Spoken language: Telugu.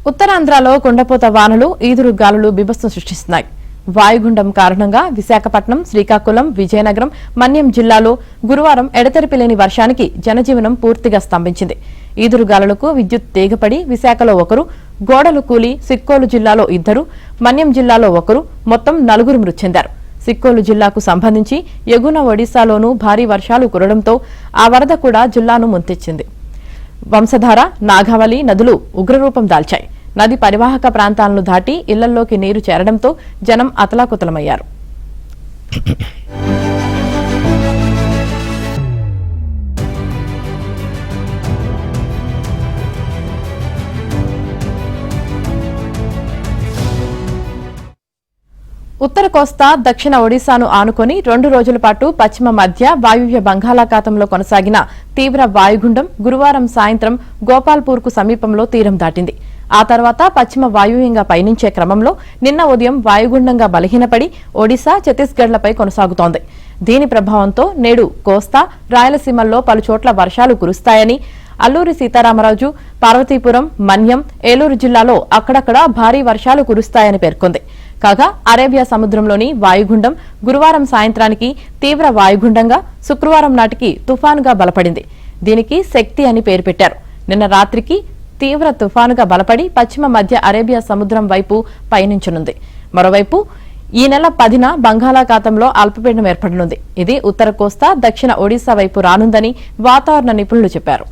ఉత్తరాంధ్రలో కుండపోత వానలు ఈదురు గాలులు బీభత్సం సృష్టిస్తున్నాయి. వాయుగుండం కారణంగా విశాఖపట్నం, శ్రీకాకుళం, విజయనగరం, మన్యం జిల్లాలో గురువారం ఎడతెరిపిలేని వర్షానికి జనజీవనం పూర్తిగా స్తంభించింది. ఈదురుగాలులకు విద్యుత్ తీగపడి విశాఖలో ఒకరు, గోడలు కూలి సిక్కోలు జిల్లాలో ఇద్దరు, మన్యం జిల్లాలో ఒకరు, మొత్తం 4 మృతి చెందారు. సిక్కోలు జిల్లాకు సంబంధించి ఎగున ఒడిశాలోనూ భారీ వర్షాలు కురవడంతో ఆ వరద కూడా జిల్లాను ముంచెత్తింది. వంశధార, నాగావళి నదులు ఉగ్రరూపం దాల్చాయి. నది పరివాహక ప్రాంతాలను దాటి ఇళ్లలోకి నీరు చేరడంతో జనం అతలాకుతలమయ్యారు. ఉత్తర కోస్తా, దక్షిణ ఒడిశాను ఆనుకొని 2 రోజుల పాటు పశ్చిమ మధ్య వాయువ్య బంగాళాఖాతంలో కొనసాగిన తీవ్ర వాయుగుండం గురువారం సాయంత్రం గోపాల్పూర్కు సమీపంలో తీరం దాటింది. ఆ తర్వాత పశ్చిమ వాయువ్యంగా పయనించే క్రమంలో నిన్న ఉదయం వాయుగుండంగా బలహీనపడి ఒడిశా, ఛత్తీస్గఢ్లపై కొనసాగుతోంది. దీని ప్రభావంతో నేడు కోస్తా, రాయలసీమల్లో పలుచోట్ల వర్షాలు కురుస్తాయని అల్లూరి సీతారామరాజు, పార్వతీపురం, మన్యం, ఏలూరు జిల్లాలో అక్కడక్కడ భారీ వర్షాలు కురుస్తాయని పేర్కొంది. కాగా అరేబియా సముద్రంలోని వాయుగుండం గురువారం సాయంత్రానికి తీవ్ర వాయుగుండంగా, శుక్రవారం నాటికి తుఫానుగా బలపడింది. దీనికి శక్తి అని పేరు పెట్టారు. నిన్న రాత్రికి తీవ్ర తుఫానుగా బలపడి పశ్చిమ మధ్య అరేబియా సముద్రం వైపు పయనించనుంది. మరోవైపు ఈ నెల 10న బంగాళాఖాతంలో అల్పపీడనం ఏర్పడనుంది. ఇది ఉత్తర కోస్తా, దక్షిణ ఒడిశా వైపు రానుందని వాతావరణ నిపుణులు చెప్పారు.